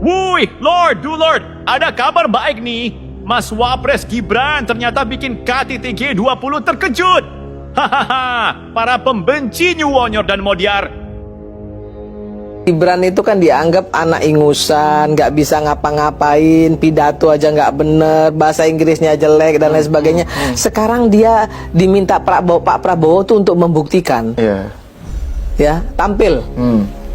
Wuih, Lord, ada kabar baik nih. Mas Wapres Gibran ternyata bikin KTT G20 terkejut. Hahaha, para pembenci New Wonyor dan Modiar. Gibran itu kan dianggap anak ingusan, nggak bisa ngapa-ngapain, pidato aja nggak bener, bahasa Inggrisnya jelek dan lain sebagainya. Sekarang dia diminta Pak Prabowo tuh untuk membuktikan, ya tampil,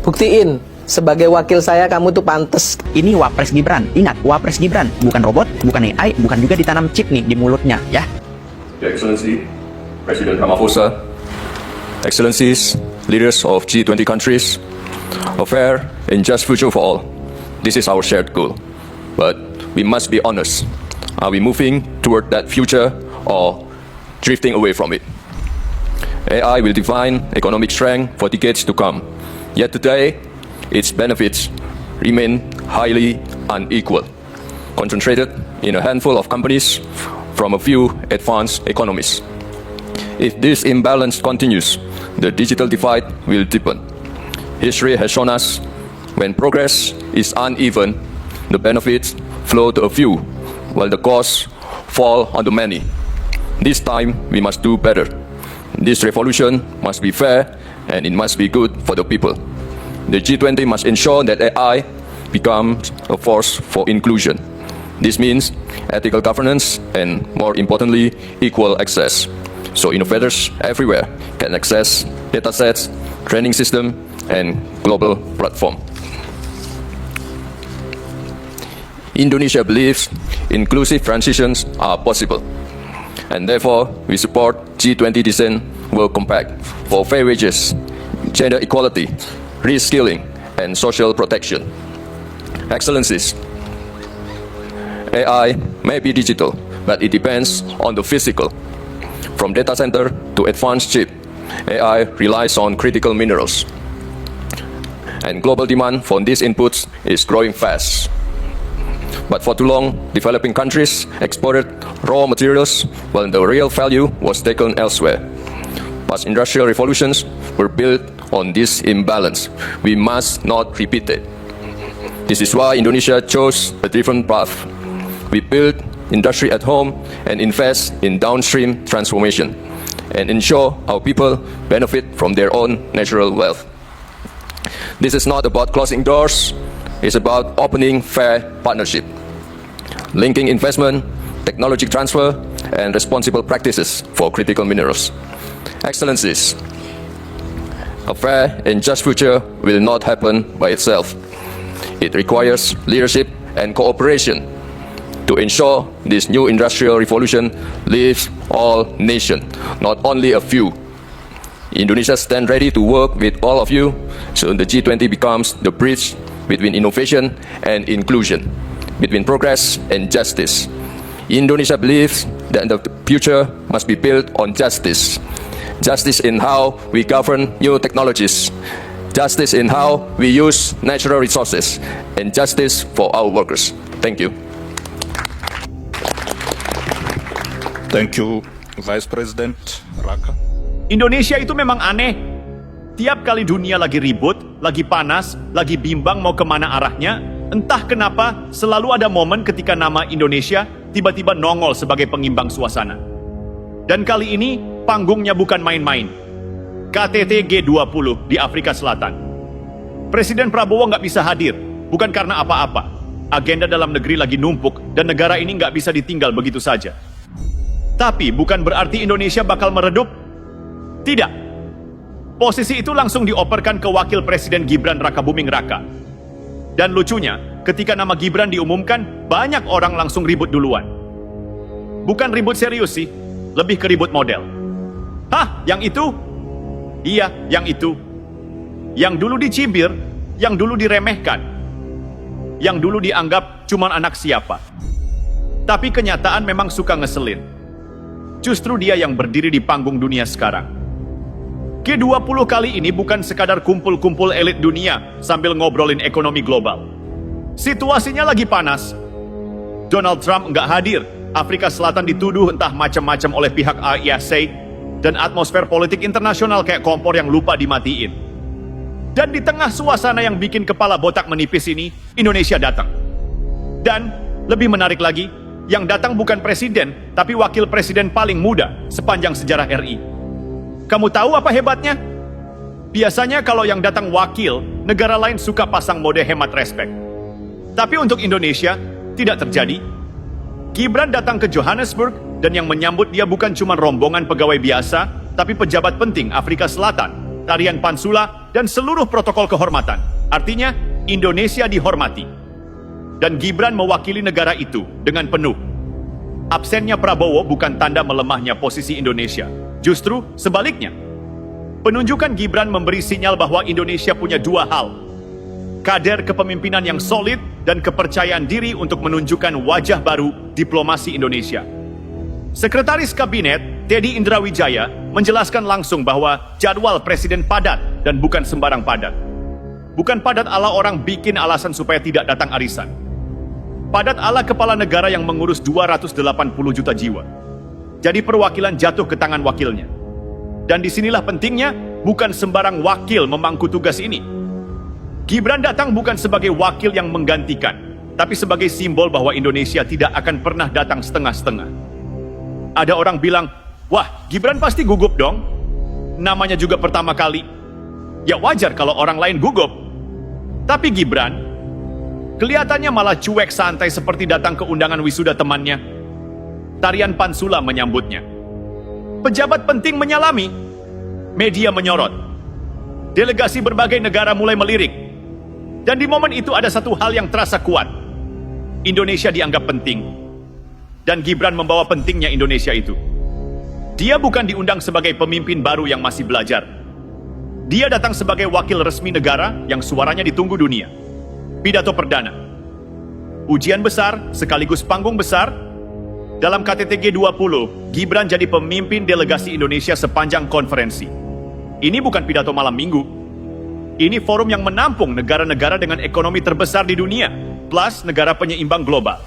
buktiin sebagai wakil saya kamu tuh pantes. Ini Wapres Gibran, ingat Wapres Gibran, bukan robot, bukan AI, bukan juga ditanam chip nih di mulutnya, ya. Your Excellency, President Ramaphosa, Excellencies, leaders of G20 countries, a fair and just future for all. This is our shared goal. But we must be honest. Are we moving toward that future or drifting away from it? AI will define economic strength for decades to come. Yet today, its benefits remain highly unequal, concentrated in a handful of companies from a few advanced economies. If this imbalance continues, the digital divide will deepen. History has shown us when progress is uneven, the benefits flow to a few, while the costs fall on the many. This time, we must do better. This revolution must be fair, and it must be good for the people. The G20 must ensure that AI becomes a force for inclusion. This means ethical governance and, more importantly, equal access. So innovators everywhere can access datasets, training system, and global platform. Indonesia believes inclusive transitions are possible, and therefore we support G20 Decent World Compact for fair wages, gender equality, reskilling, and social protection. Excellencies, AI may be digital, but it depends on the physical. From data center to advanced chip, AI relies on critical minerals. And global demand for these inputs is growing fast. But for too long, developing countries exported raw materials while the real value was taken elsewhere. Past industrial revolutions were built on this imbalance. We must not repeat it. This is why Indonesia chose a different path. We build industry at home and invest in downstream transformation and ensure our people benefit from their own natural wealth. This is not about closing doors, it's about opening fair partnership, linking investment, technology transfer, and responsible practices for critical minerals. Excellencies, a fair and just future will not happen by itself. It requires leadership and cooperation to ensure this new industrial revolution lifts all nations, not only a few. Indonesia stands ready to work with all of you so the G20 becomes the bridge between innovation and inclusion, between progress and justice. Indonesia believes that the future must be built on justice. Justice in how we govern new technologies, justice in how we use natural resources, and justice for our workers. Thank you. Thank you, Vice President Raka. Indonesia itu memang aneh. Tiap kali dunia lagi ribut, lagi panas, lagi bimbang mau kemana arahnya, entah kenapa selalu ada momen ketika nama Indonesia tiba-tiba nongol sebagai pengimbang suasana. Dan kali ini panggungnya bukan main-main. KTT G20 di Afrika Selatan. Presiden Prabowo nggak bisa hadir, bukan karena apa-apa. Agenda dalam negeri lagi numpuk dan negara ini nggak bisa ditinggal begitu saja. Tapi bukan berarti Indonesia bakal meredup. Tidak. Posisi itu langsung dioperkan ke Wakil Presiden Gibran Rakabuming Raka. Dan lucunya, ketika nama Gibran diumumkan, banyak orang langsung ribut duluan. Bukan ribut serius sih, lebih ke ribut model. Hah, yang itu? Iya, yang itu. Yang dulu dicibir, yang dulu diremehkan, yang dulu dianggap cuman anak siapa. Tapi kenyataan memang suka ngeselin. Justru dia yang berdiri di panggung dunia sekarang. G20 kali ini bukan sekadar kumpul-kumpul elit dunia sambil ngobrolin ekonomi global. Situasinya lagi panas. Donald Trump nggak hadir. Afrika Selatan dituduh entah macam-macam oleh pihak AIC dan atmosfer politik internasional kayak kompor yang lupa dimatiin. Dan di tengah suasana yang bikin kepala botak menipis ini, Indonesia datang. Dan lebih menarik lagi, yang datang bukan presiden, tapi wakil presiden paling muda sepanjang sejarah RI. Kamu tahu apa hebatnya? Biasanya kalau yang datang wakil, negara lain suka pasang mode hemat respek. Tapi untuk Indonesia, tidak terjadi. Gibran datang ke Johannesburg, dan yang menyambut dia bukan cuma rombongan pegawai biasa, tapi pejabat penting Afrika Selatan, tarian Pansula, dan seluruh protokol kehormatan. Artinya, Indonesia dihormati. Dan Gibran mewakili negara itu dengan penuh. Absennya Prabowo bukan tanda melemahnya posisi Indonesia. Justru sebaliknya. Penunjukan Gibran memberi sinyal bahwa Indonesia punya dua hal. Kader kepemimpinan yang solid dan kepercayaan diri untuk menunjukkan wajah baru diplomasi Indonesia. Sekretaris Kabinet Teddy Indrawijaya menjelaskan langsung bahwa jadwal presiden padat dan bukan sembarang padat. Bukan padat ala orang bikin alasan supaya tidak datang arisan. Padat ala kepala negara yang mengurus 280 juta jiwa. Jadi perwakilan jatuh ke tangan wakilnya. Dan disinilah pentingnya, bukan sembarang wakil memangku tugas ini. Gibran datang bukan sebagai wakil yang menggantikan, tapi sebagai simbol bahwa Indonesia tidak akan pernah datang setengah-setengah. Ada orang bilang, wah, Gibran pasti gugup dong. Namanya juga pertama kali. Ya wajar kalau orang lain gugup. Tapi Gibran, kelihatannya malah cuek santai seperti datang ke undangan wisuda temannya. Tarian Pansula menyambutnya. Pejabat penting menyalami. Media menyorot. Delegasi berbagai negara mulai melirik. Dan di momen itu ada satu hal yang terasa kuat. Indonesia dianggap penting. Dan Gibran membawa pentingnya Indonesia itu. Dia bukan diundang sebagai pemimpin baru yang masih belajar. Dia datang sebagai wakil resmi negara yang suaranya ditunggu dunia. Pidato perdana. Ujian besar sekaligus panggung besar. Dalam KTT G20, Gibran jadi pemimpin delegasi Indonesia sepanjang konferensi. Ini bukan pidato malam minggu. Ini forum yang menampung negara-negara dengan ekonomi terbesar di dunia, plus negara penyeimbang global.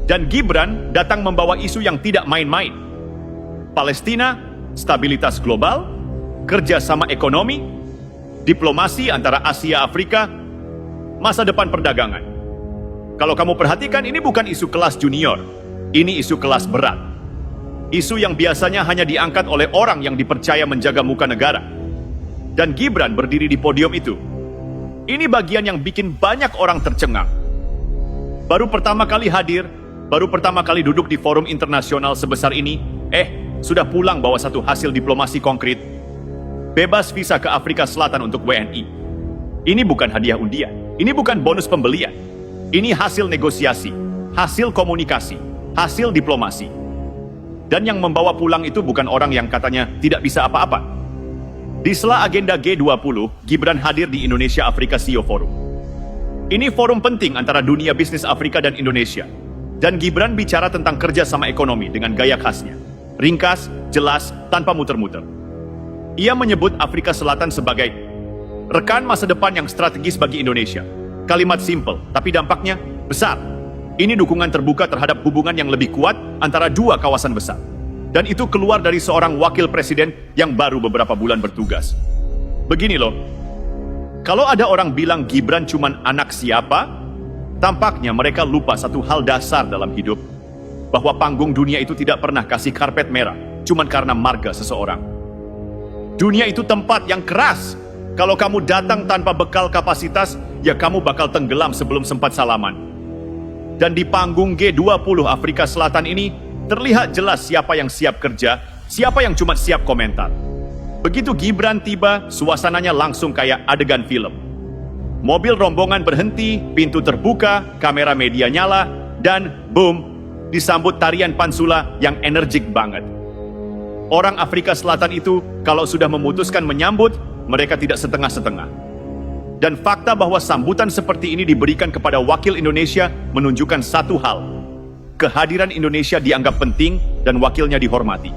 Dan Gibran datang membawa isu yang tidak main-main. Palestina, stabilitas global, kerjasama ekonomi, diplomasi antara Asia Afrika, masa depan perdagangan. Kalau kamu perhatikan, ini bukan isu kelas junior. Ini isu kelas berat. Isu yang biasanya hanya diangkat oleh orang yang dipercaya menjaga muka negara. Dan Gibran berdiri di podium itu. Ini bagian yang bikin banyak orang tercengang. Baru pertama kali hadir, baru pertama kali duduk di forum internasional sebesar ini, sudah pulang bawa satu hasil diplomasi konkret. Bebas visa ke Afrika Selatan untuk WNI. Ini bukan hadiah undian. Ini bukan bonus pembelian. Ini hasil negosiasi, hasil komunikasi, hasil diplomasi. Dan yang membawa pulang itu bukan orang yang katanya tidak bisa apa-apa. Di sela agenda G20, Gibran hadir di Indonesia Afrika CEO Forum. Ini forum penting antara dunia bisnis Afrika dan Indonesia. Dan Gibran bicara tentang kerjasama ekonomi dengan gaya khasnya. Ringkas, jelas, tanpa muter-muter. Ia menyebut Afrika Selatan sebagai rekan masa depan yang strategis bagi Indonesia. Kalimat simple, tapi dampaknya besar. Ini dukungan terbuka terhadap hubungan yang lebih kuat antara dua kawasan besar. Dan itu keluar dari seorang wakil presiden yang baru beberapa bulan bertugas. Begini loh, kalau ada orang bilang Gibran cuman anak siapa, tampaknya mereka lupa satu hal dasar dalam hidup. Bahwa panggung dunia itu tidak pernah kasih karpet merah, cuman karena marga seseorang. Dunia itu tempat yang keras. Kalau kamu datang tanpa bekal kapasitas, ya kamu bakal tenggelam sebelum sempat salaman. Dan di panggung G20 Afrika Selatan ini, terlihat jelas siapa yang siap kerja, siapa yang cuma siap komentar. Begitu Gibran tiba, suasananya langsung kayak adegan film. Mobil rombongan berhenti, pintu terbuka, kamera media nyala, dan boom, disambut tarian Pansula yang energik banget. Orang Afrika Selatan itu, kalau sudah memutuskan menyambut, mereka tidak setengah-setengah. Dan fakta bahwa sambutan seperti ini diberikan kepada wakil Indonesia menunjukkan satu hal. Kehadiran Indonesia dianggap penting dan wakilnya dihormati.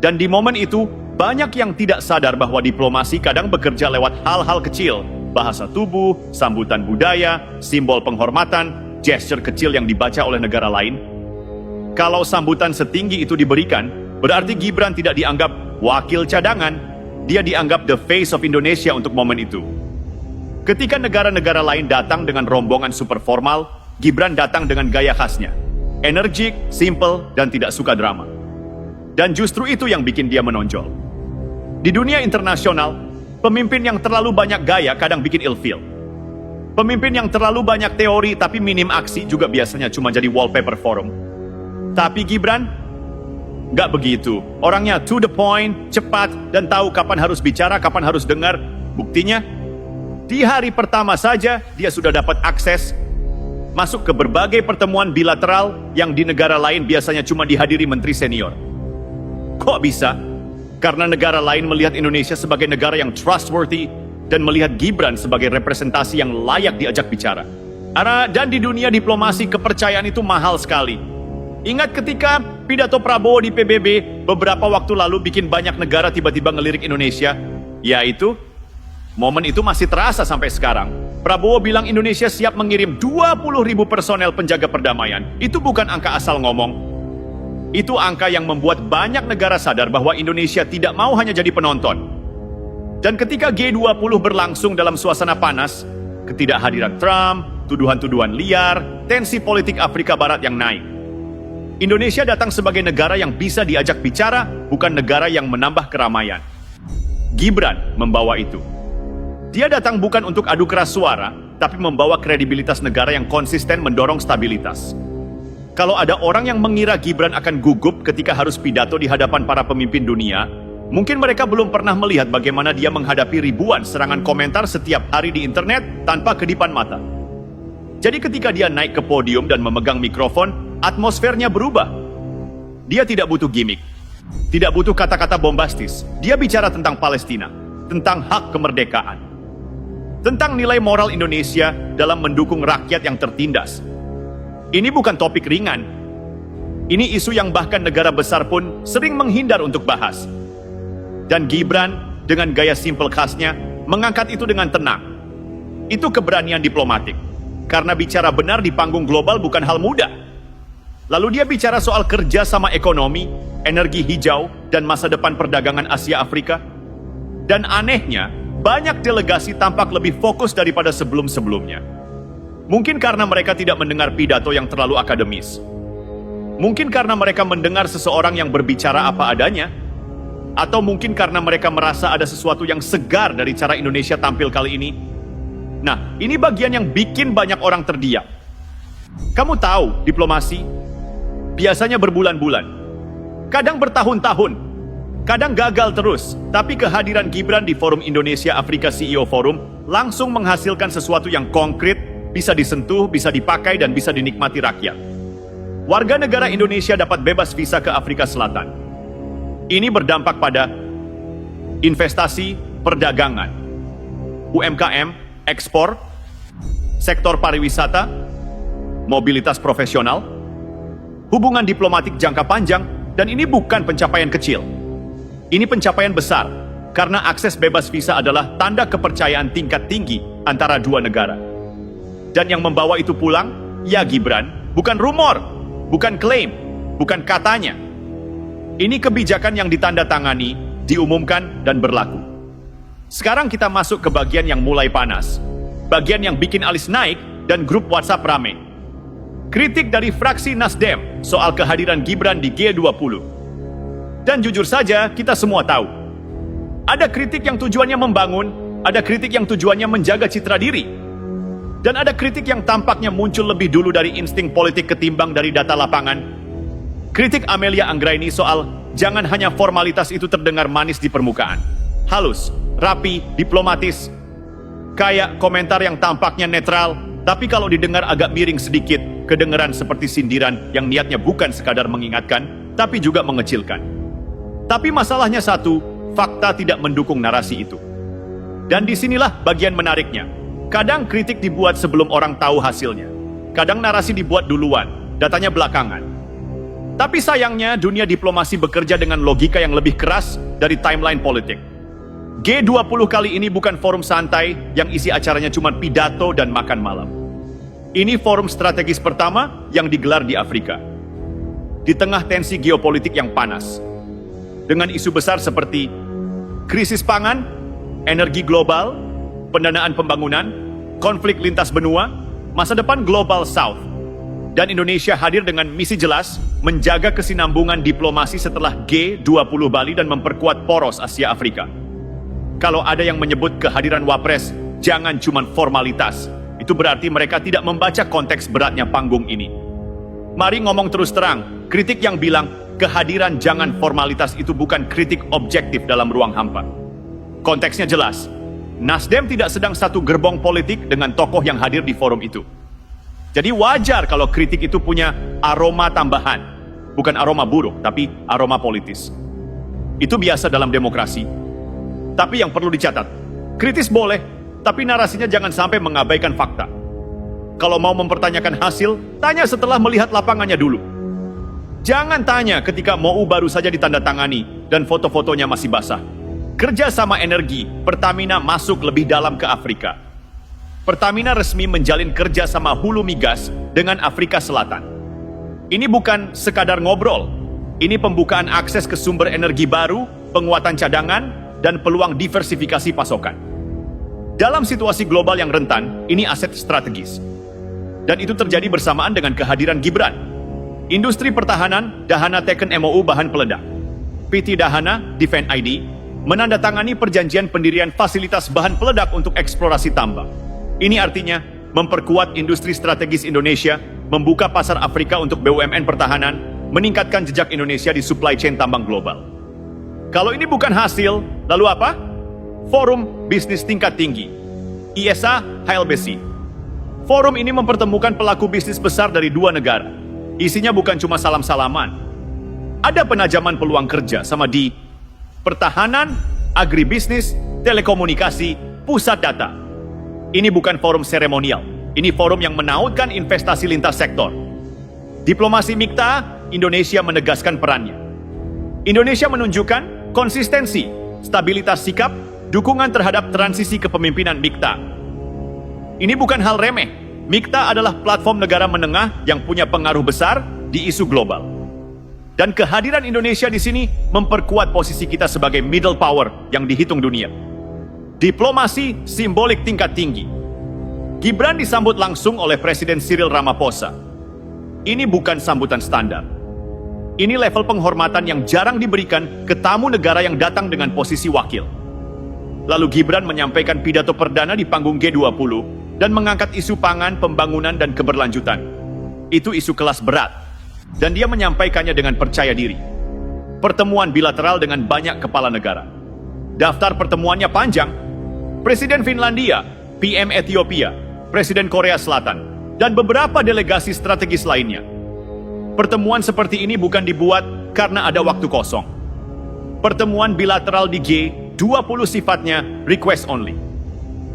Dan di momen itu, banyak yang tidak sadar bahwa diplomasi kadang bekerja lewat hal-hal kecil. Bahasa tubuh, sambutan budaya, simbol penghormatan, gesture kecil yang dibaca oleh negara lain. Kalau sambutan setinggi itu diberikan, berarti Gibran tidak dianggap wakil cadangan. dia dianggap the face of Indonesia untuk momen itu. Ketika negara-negara lain datang dengan rombongan super formal, Gibran datang dengan gaya khasnya. Energik, simple, dan tidak suka drama. Dan justru itu yang bikin dia menonjol. Di dunia internasional, pemimpin yang terlalu banyak gaya kadang bikin ilfeel. Pemimpin yang terlalu banyak teori tapi minim aksi juga biasanya cuma jadi wallpaper forum. Tapi Gibran, nggak begitu. Orangnya to the point, cepat, dan tahu kapan harus bicara, kapan harus dengar. Buktinya, di hari pertama saja dia sudah dapat akses masuk ke berbagai pertemuan bilateral yang di negara lain biasanya cuma dihadiri menteri senior. Kok bisa? Karena negara lain melihat Indonesia sebagai negara yang trustworthy dan melihat Gibran sebagai representasi yang layak diajak bicara. Dan di dunia diplomasi kepercayaan itu mahal sekali. Ingat ketika pidato Prabowo di PBB beberapa waktu lalu bikin banyak negara tiba-tiba ngelirik Indonesia, yaitu momen itu masih terasa sampai sekarang. Prabowo bilang Indonesia siap mengirim 20.000 personel penjaga perdamaian. Itu bukan angka asal ngomong. Itu angka yang membuat banyak negara sadar bahwa Indonesia tidak mau hanya jadi penonton. Dan ketika G20 berlangsung dalam suasana panas, ketidakhadiran Trump, tuduhan-tuduhan liar, tensi politik Afrika Barat yang naik. Indonesia datang sebagai negara yang bisa diajak bicara, bukan negara yang menambah keramaian. Gibran membawa itu. Dia datang bukan untuk adu keras suara, tapi membawa kredibilitas negara yang konsisten mendorong stabilitas. Kalau ada orang yang mengira Gibran akan gugup ketika harus pidato di hadapan para pemimpin dunia, mungkin mereka belum pernah melihat bagaimana dia menghadapi ribuan serangan komentar setiap hari di internet tanpa kedipan mata. Jadi ketika dia naik ke podium dan memegang mikrofon, atmosfernya berubah. Dia tidak butuh gimmick, tidak butuh kata-kata bombastis. Dia bicara tentang Palestina, tentang hak kemerdekaan, tentang nilai moral Indonesia dalam mendukung rakyat yang tertindas. Ini bukan topik ringan. Ini isu yang bahkan negara besar pun sering menghindar untuk bahas. Dan Gibran dengan gaya simple khasnya mengangkat itu dengan tenang. Itu keberanian diplomatik. Karena bicara benar di panggung global bukan hal mudah. Lalu dia bicara soal kerja sama ekonomi, energi hijau, dan masa depan perdagangan Asia Afrika. Dan anehnya, banyak delegasi tampak lebih fokus daripada sebelum-sebelumnya. Mungkin karena mereka tidak mendengar pidato yang terlalu akademis. Mungkin karena mereka mendengar seseorang yang berbicara apa adanya. Atau mungkin karena mereka merasa ada sesuatu yang segar dari cara Indonesia tampil kali ini. Nah, ini bagian yang bikin banyak orang terdiam. Kamu tahu, diplomasi biasanya berbulan-bulan. Kadang bertahun-tahun. Kadang gagal terus. Tapi kehadiran Gibran di Forum Indonesia Afrika CEO Forum langsung menghasilkan sesuatu yang konkret, bisa disentuh, bisa dipakai, dan bisa dinikmati rakyat. Warga negara Indonesia dapat bebas visa ke Afrika Selatan. Ini berdampak pada investasi, perdagangan, UMKM, ekspor, sektor pariwisata, mobilitas profesional, hubungan diplomatik jangka panjang, dan ini bukan pencapaian kecil. Ini pencapaian besar, karena akses bebas visa adalah tanda kepercayaan tingkat tinggi antara dua negara. Dan yang membawa itu pulang, ya Gibran, bukan rumor, bukan klaim, bukan katanya. Ini kebijakan yang ditandatangani, diumumkan, dan berlaku. Sekarang kita masuk ke bagian yang mulai panas. Bagian yang bikin alis naik dan grup WhatsApp rame. Kritik dari fraksi Nasdem soal kehadiran Gibran di G20. Dan jujur saja, kita semua tahu. Ada kritik yang tujuannya membangun, ada kritik yang tujuannya menjaga citra diri. Dan ada kritik yang tampaknya muncul lebih dulu dari insting politik ketimbang dari data lapangan. Kritik Amelia Anggraini soal jangan hanya formalitas itu terdengar manis di permukaan. Halus, rapi, diplomatis. Kayak komentar yang tampaknya netral, tapi kalau didengar agak miring sedikit, kedengeran seperti sindiran yang niatnya bukan sekadar mengingatkan, tapi juga mengecilkan. Tapi masalahnya satu, fakta tidak mendukung narasi itu. Dan disinilah bagian menariknya. Kadang kritik dibuat sebelum orang tahu hasilnya. Kadang narasi dibuat duluan, datanya belakangan. Tapi sayangnya dunia diplomasi bekerja dengan logika yang lebih keras dari timeline politik. G20 kali ini bukan forum santai yang isi acaranya cuma pidato dan makan malam. Ini forum strategis pertama yang digelar di Afrika. Di tengah tensi geopolitik yang panas. Dengan isu besar seperti krisis pangan, energi global, pendanaan pembangunan, konflik lintas benua, masa depan Global South. Dan Indonesia hadir dengan misi jelas menjaga kesinambungan diplomasi setelah G20 Bali dan memperkuat poros Asia Afrika. Kalau ada yang menyebut kehadiran Wapres, jangan cuma formalitas. Itu berarti mereka tidak membaca konteks beratnya panggung ini. Mari ngomong terus terang, kritik yang bilang kehadiran jangan formalitas itu bukan kritik objektif dalam ruang hampa. Konteksnya jelas, Nasdem tidak sedang satu gerbong politik dengan tokoh yang hadir di forum itu. Jadi wajar kalau kritik itu punya aroma tambahan. Bukan aroma buruk, tapi aroma politis. Itu biasa dalam demokrasi. Tapi yang perlu dicatat, kritis boleh, tapi narasinya jangan sampai mengabaikan fakta. Kalau mau mempertanyakan hasil, tanya setelah melihat lapangannya dulu. Jangan tanya ketika MOU baru saja ditandatangani dan foto-fotonya masih basah. Kerja sama energi, Pertamina masuk lebih dalam ke Afrika. Pertamina resmi menjalin kerja sama hulu migas dengan Afrika Selatan. Ini bukan sekadar ngobrol. Ini pembukaan akses ke sumber energi baru, penguatan cadangan, dan peluang diversifikasi pasokan. Dalam situasi global yang rentan, ini aset strategis. Dan itu terjadi bersamaan dengan kehadiran Gibran. Industri pertahanan, Dahana teken MOU bahan peledak. PT Dahana, Defend ID, menandatangani perjanjian pendirian fasilitas bahan peledak untuk eksplorasi tambang. Ini artinya memperkuat industri strategis Indonesia, membuka pasar Afrika untuk BUMN pertahanan, meningkatkan jejak Indonesia di supply chain tambang global. Kalau ini bukan hasil, lalu apa? Forum Bisnis Tingkat Tinggi, ISA HLBC. Forum ini mempertemukan pelaku bisnis besar dari dua negara. Isinya bukan cuma salam-salaman. Ada penajaman peluang kerja sama di pertahanan, agribisnis, telekomunikasi, pusat data. Ini bukan forum seremonial. Ini forum yang menautkan investasi lintas sektor. Diplomasi MIKTA, Indonesia menegaskan perannya. Indonesia menunjukkan konsistensi, stabilitas sikap, dukungan terhadap transisi kepemimpinan MIKTA. Ini bukan hal remeh. MIKTA adalah platform negara menengah yang punya pengaruh besar di isu global. Dan kehadiran Indonesia di sini memperkuat posisi kita sebagai middle power yang dihitung dunia. Diplomasi simbolik tingkat tinggi. Gibran disambut langsung oleh Presiden Cyril Ramaphosa. Ini bukan sambutan standar. Ini level penghormatan yang jarang diberikan ke tamu negara yang datang dengan posisi wakil. Lalu Gibran menyampaikan pidato perdana di panggung G20 dan mengangkat isu pangan, pembangunan, dan keberlanjutan. Itu isu kelas berat. Dan dia menyampaikannya dengan percaya diri. Pertemuan bilateral dengan banyak kepala negara. Daftar pertemuannya panjang. Presiden Finlandia, PM Ethiopia, Presiden Korea Selatan, dan beberapa delegasi strategis lainnya. Pertemuan seperti ini bukan dibuat karena ada waktu kosong. Pertemuan bilateral di G20 sifatnya request only.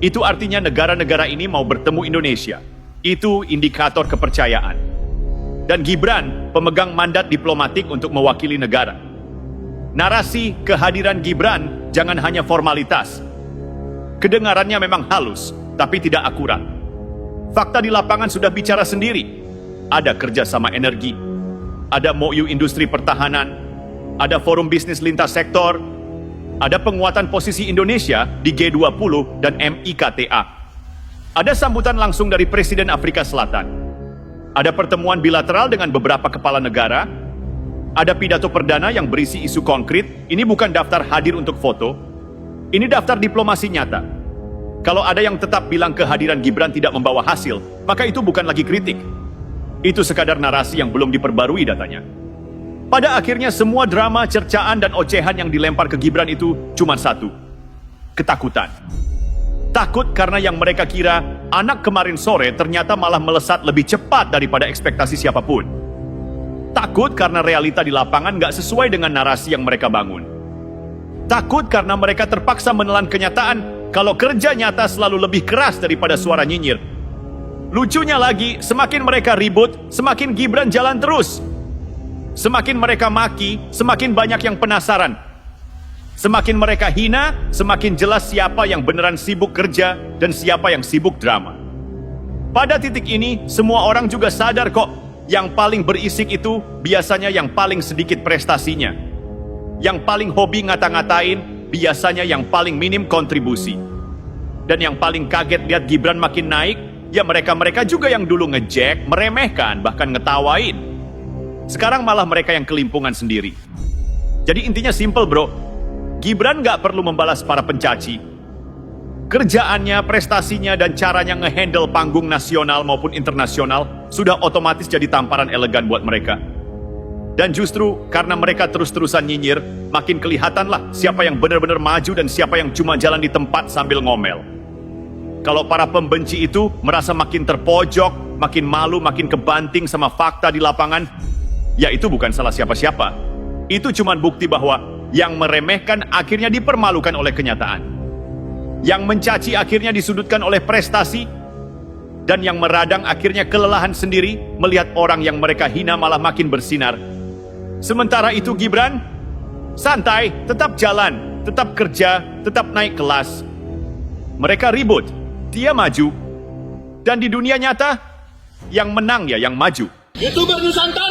Itu artinya negara-negara ini mau bertemu Indonesia. Itu indikator kepercayaan. Dan Gibran pemegang mandat diplomatik untuk mewakili negara. Narasi kehadiran Gibran jangan hanya formalitas. Kedengarannya memang halus, tapi tidak akurat. Fakta di lapangan sudah bicara sendiri. Ada kerjasama energi, ada MOU industri pertahanan, ada forum bisnis lintas sektor, ada penguatan posisi Indonesia di G20 dan MIKTA. Ada sambutan langsung dari Presiden Afrika Selatan. Ada pertemuan bilateral dengan beberapa kepala negara. Ada pidato perdana yang berisi isu konkret. Ini bukan daftar hadir untuk foto. Ini daftar diplomasi nyata. Kalau ada yang tetap bilang kehadiran Gibran tidak membawa hasil, maka itu bukan lagi kritik. Itu sekadar narasi yang belum diperbarui datanya. Pada akhirnya semua drama, cercaan, dan ocehan yang dilempar ke Gibran itu cuma satu. Ketakutan. Takut karena yang mereka kira anak kemarin sore ternyata malah melesat lebih cepat daripada ekspektasi siapapun. Takut karena realita di lapangan nggak sesuai dengan narasi yang mereka bangun. Takut karena mereka terpaksa menelan kenyataan kalau kerja nyata selalu lebih keras daripada suara nyinyir. Lucunya lagi, semakin mereka ribut, semakin Gibran jalan terus. Semakin mereka maki, semakin banyak yang penasaran. Semakin mereka hina, semakin jelas siapa yang beneran sibuk kerja dan siapa yang sibuk drama. Pada titik ini, semua orang juga sadar kok, yang paling berisik itu biasanya yang paling sedikit prestasinya. Yang paling hobi ngata-ngatain, biasanya yang paling minim kontribusi. Dan yang paling kaget lihat Gibran makin naik, ya mereka-mereka juga yang dulu ngejek, meremehkan, bahkan ngetawain. Sekarang malah mereka yang kelimpungan sendiri. Jadi intinya simple bro, Gibran nggak perlu membalas para pencaci. Kerjaannya, prestasinya, dan caranya ngehandle panggung nasional maupun internasional sudah otomatis jadi tamparan elegan buat mereka. Dan justru karena mereka terus-terusan nyinyir, makin kelihatanlah siapa yang benar-benar maju dan siapa yang cuma jalan di tempat sambil ngomel. Kalau para pembenci itu merasa makin terpojok, makin malu, makin kebanting sama fakta di lapangan, ya itu bukan salah siapa-siapa. Itu cuma bukti bahwa yang meremehkan akhirnya dipermalukan oleh kenyataan. Yang mencaci akhirnya disudutkan oleh prestasi, dan yang meradang akhirnya kelelahan sendiri melihat orang yang mereka hina malah makin bersinar. Sementara itu Gibran, santai, tetap jalan, tetap kerja, tetap naik kelas. Mereka ribut, dia maju. Dan di dunia nyata, yang menang ya yang maju. YouTuber Nusantara!